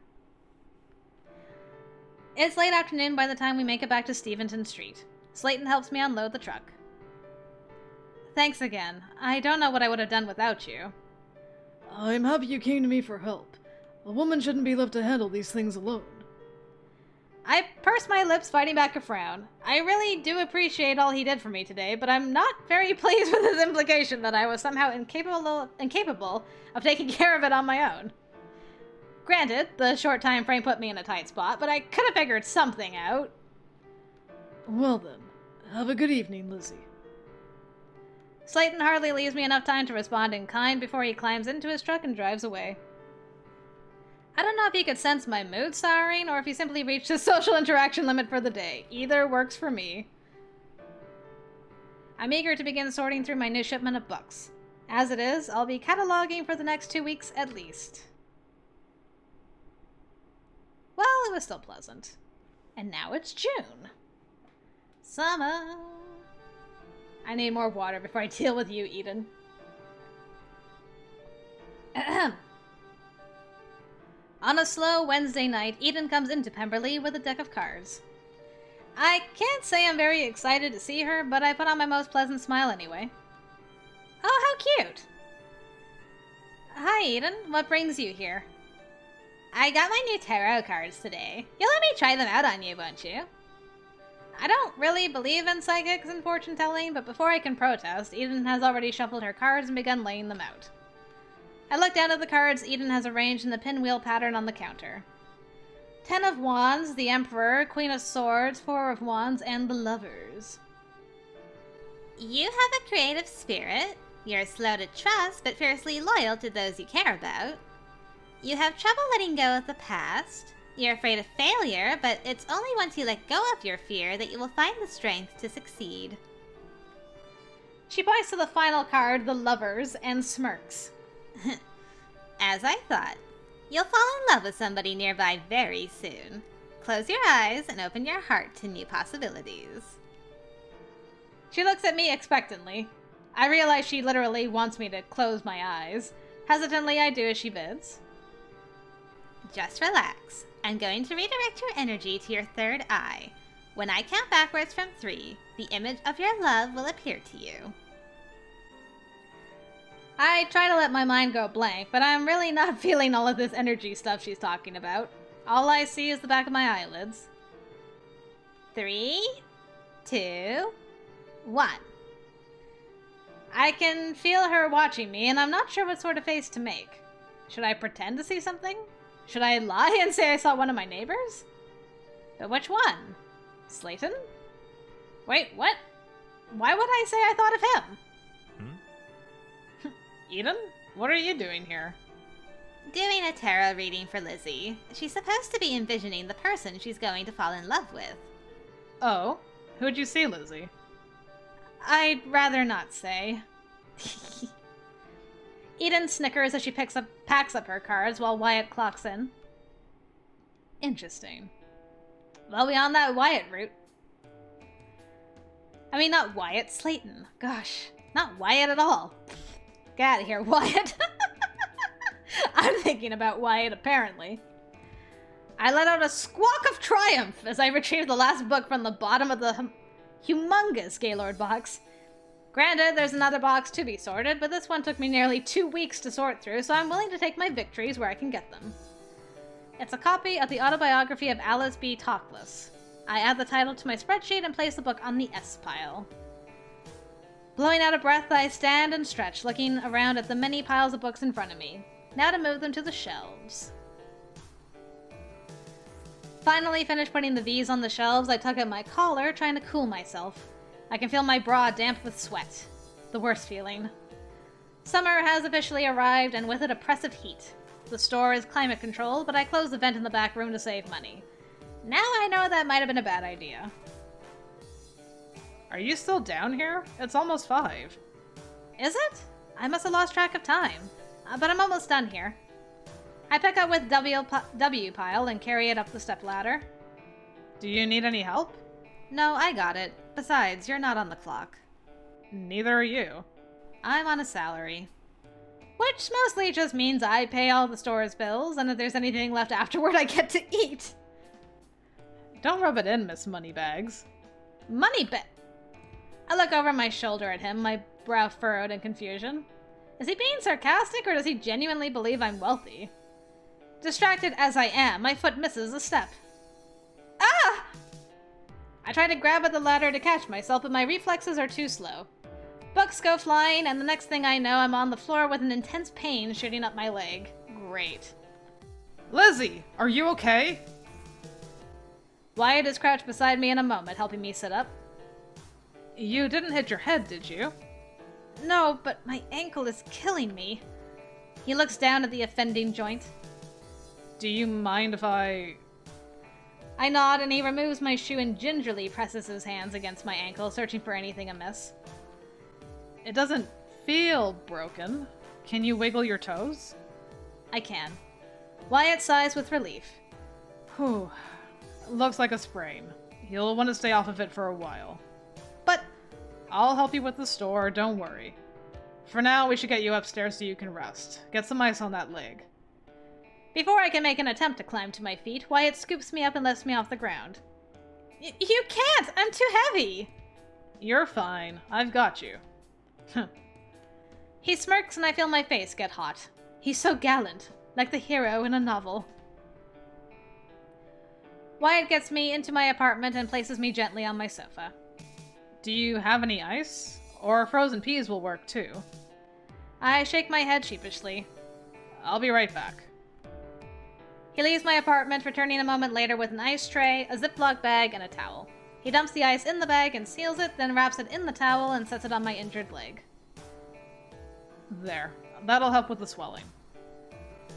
It's late afternoon by the time we make it back to Steventon Street. Slayton helps me unload the truck. Thanks again. I don't know what I would have done without you. I'm happy you came to me for help. A woman shouldn't be left to handle these things alone. I pursed my lips, fighting back a frown. I really do appreciate all he did for me today, but I'm not very pleased with his implication that I was somehow incapable of taking care of it on my own. Granted, the short time frame put me in a tight spot, but I could have figured something out. Well then, have a good evening, Lizzie. Slayton hardly leaves me enough time to respond in kind before he climbs into his truck and drives away. I don't know if he could sense my mood souring or if he simply reached his social interaction limit for the day. Either works for me. I'm eager to begin sorting through my new shipment of books. As it is, I'll be cataloging for the next 2 weeks at least. Well, it was still pleasant. And now it's June. Summer. I need more water before I deal with you, Eden. Ahem. On a slow Wednesday night, Eden comes into Pemberley with a deck of cards. I can't say I'm very excited to see her, but I put on my most pleasant smile anyway. Oh, how cute! Hi, Eden. What brings you here? I got my new tarot cards today. You'll let me try them out on you, won't you? I don't really believe in psychics and fortune-telling, but before I can protest, Eden has already shuffled her cards and begun laying them out. I look down at the cards Eden has arranged in the pinwheel pattern on the counter. 10 of Wands, the Emperor, Queen of Swords, 4 of Wands, and the Lovers. You have a creative spirit. You're slow to trust, but fiercely loyal to those you care about. You have trouble letting go of the past. You're afraid of failure, but it's only once you let go of your fear that you will find the strength to succeed. She points to the final card, the Lovers, and smirks. As I thought. You'll fall in love with somebody nearby very soon. Close your eyes and open your heart to new possibilities. She looks at me expectantly. I realize she literally wants me to close my eyes. Hesitantly, I do as she bids. Just relax. I'm going to redirect your energy to your third eye. When I count backwards from 3, the image of your love will appear to you. I try to let my mind go blank, but I'm really not feeling all of this energy stuff she's talking about. All I see is the back of my eyelids. 3, 2, 1. I can feel her watching me, and I'm not sure what sort of face to make. Should I pretend to see something? Should I lie and say I saw one of my neighbors? But which one? Slayton? Wait, what? Why would I say I thought of him? Eden? What are you doing here? Doing a tarot reading for Lizzie. She's supposed to be envisioning the person she's going to fall in love with. Oh? Who'd you see, Lizzie? I'd rather not say. Eden snickers as she packs up her cards while Wyatt clocks in. Interesting. Well, beyond that Wyatt route. I mean, not Wyatt, Slayton. Gosh, not Wyatt at all. Get out of here, Wyatt. I'm thinking about Wyatt, apparently. I let out a squawk of triumph as I retrieved the last book from the bottom of the humongous Gaylord box. Granted, there's another box to be sorted, but this one took me nearly 2 weeks to sort through, so I'm willing to take my victories where I can get them. It's a copy of the autobiography of Alice B. Talkless. I add the title to my spreadsheet and place the book on the S pile. Blowing out of breath, I stand and stretch, looking around at the many piles of books in front of me. Now to move them to the shelves. Finally finished putting the V's on the shelves, I tug at my collar, trying to cool myself. I can feel my bra damp with sweat. The worst feeling. Summer has officially arrived, and with it oppressive heat. The store is climate controlled, but I closed the vent in the back room to save money. Now I know that might have been a bad idea. Are you still down here? It's almost 5. Is it? I must have lost track of time. But I'm almost done here. I pick up with W pile and carry it up the stepladder. Do you need any help? No, I got it. Besides, you're not on the clock. Neither are you. I'm on a salary. Which mostly just means I pay all the store's bills, and if there's anything left afterward, I get to eat. Don't rub it in, Miss Moneybags. Moneybags? I look over my shoulder at him, my brow furrowed in confusion. Is he being sarcastic, or does he genuinely believe I'm wealthy? Distracted as I am, my foot misses a step. Ah! I try to grab at the ladder to catch myself, but my reflexes are too slow. Books go flying, and the next thing I know, I'm on the floor with an intense pain shooting up my leg. Great. Lizzie, are you okay? Wyatt is crouched beside me in a moment, helping me sit up. You didn't hit your head, did you? No, but my ankle is killing me. He looks down at the offending joint. Do you mind if I nod, and he removes my shoe and gingerly presses his hands against my ankle, searching for anything amiss. It doesn't feel broken. Can you wiggle your toes? I can. Wyatt sighs with relief. Whew. Looks like a sprain. You'll want to stay off of it for a while. But I'll help you with the store, don't worry. For now, we should get you upstairs so you can rest. Get some ice on that leg. Before I can make an attempt to climb to my feet, Wyatt scoops me up and lifts me off the ground. You can't! I'm too heavy! You're fine. I've got you. He smirks and I feel my face get hot. He's so gallant, like the hero in a novel. Wyatt gets me into my apartment and places me gently on my sofa. Do you have any ice? Or frozen peas will work too. I shake my head sheepishly. I'll be right back. He leaves my apartment, returning a moment later with an ice tray, a Ziploc bag, and a towel. He dumps the ice in the bag and seals it, then wraps it in the towel and sets it on my injured leg. There. That'll help with the swelling.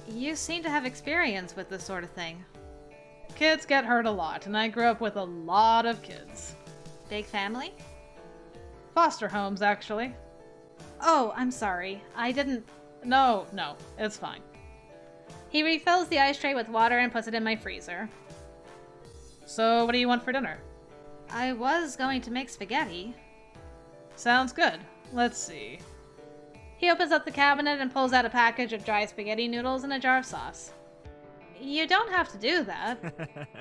You seem to have experience with this sort of thing. Kids get hurt a lot, and I grew up with a lot of kids. Big family? Foster homes, actually. Oh, I'm sorry. I didn't... No, it's fine. He refills the ice tray with water and puts it in my freezer. So, what do you want for dinner? I was going to make spaghetti. Sounds good. Let's see. He opens up the cabinet and pulls out a package of dry spaghetti noodles and a jar of sauce. You don't have to do that.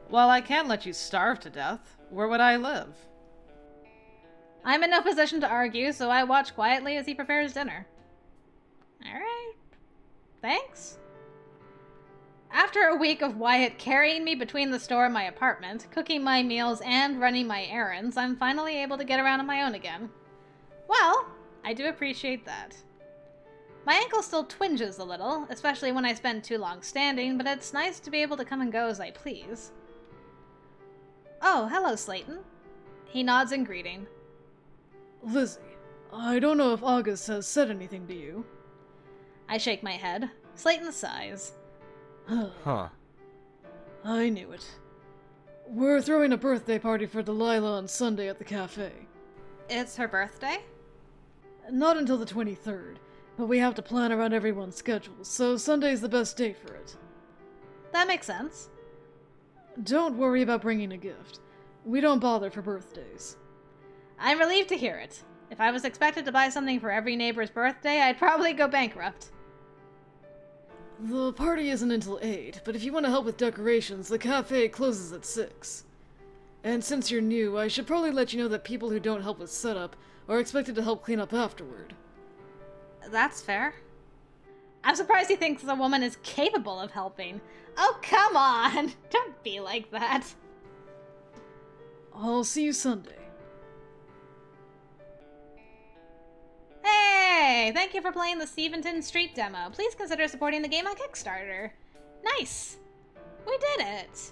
Well, I can't let you starve to death. Where would I live? I'm in no position to argue, so I watch quietly as he prepares dinner. Alright. Thanks. After a week of Wyatt carrying me between the store and my apartment, cooking my meals and running my errands, I'm finally able to get around on my own again. Well, I do appreciate that. My ankle still twinges a little, especially when I spend too long standing, but it's nice to be able to come and go as I please. Oh, hello, Slayton. He nods in greeting. Lizzie, I don't know if August has said anything to you. I shake my head. Slayton sighs. Huh. I knew it. We're throwing a birthday party for Delilah on Sunday at the cafe. It's her birthday? Not until the 23rd, but we have to plan around everyone's schedules, so Sunday's the best day for it. That makes sense. Don't worry about bringing a gift. We don't bother for birthdays. I'm relieved to hear it. If I was expected to buy something for every neighbor's birthday, I'd probably go bankrupt. The party isn't until 8, but if you want to help with decorations, the cafe closes at 6. And since you're new, I should probably let you know that people who don't help with setup are expected to help clean up afterward. That's fair. I'm surprised he thinks the woman is capable of helping. Oh, come on! Don't be like that. I'll see you Sunday. Hey! Thank you for playing the Steventon Street demo. Please consider supporting the game on Kickstarter. Nice! We did it!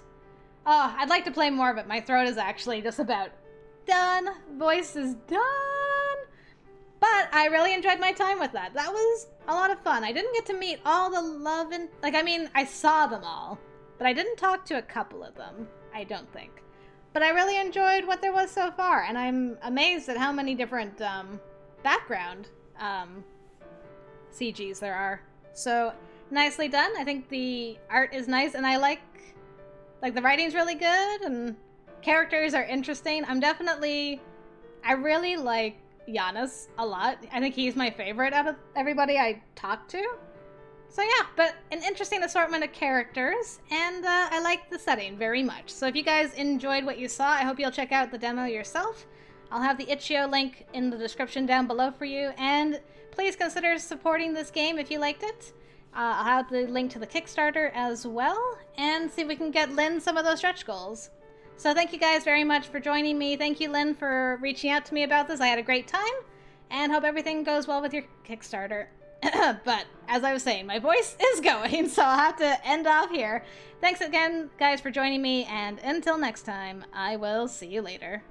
Oh, I'd like to play more, but my throat is actually just about done. Voice is done. But I really enjoyed my time with that. That was a lot of fun. I didn't get to meet all the love and... I saw them all. But I didn't talk to a couple of them. I don't think. But I really enjoyed what there was so far. And I'm amazed at how many different, background CGs there are. So nicely done. I think the art is nice, and I like the writing's really good, and characters are interesting. I really like Giannis a lot. I think he's my favorite out of everybody I talked to. So yeah, but an interesting assortment of characters, and I like the setting very much. So if you guys enjoyed what you saw, I hope you'll check out the demo yourself. I'll have the itch.io link in the description down below for you, and please consider supporting this game if you liked it. I'll have the link to the Kickstarter as well, and see if we can get Lynn some of those stretch goals. So thank you guys very much for joining me. Thank you, Lynn, for reaching out to me about this. I had a great time, and hope everything goes well with your Kickstarter. But, as I was saying, my voice is going, so I'll have to end off here. Thanks again, guys, for joining me, and until next time, I will see you later.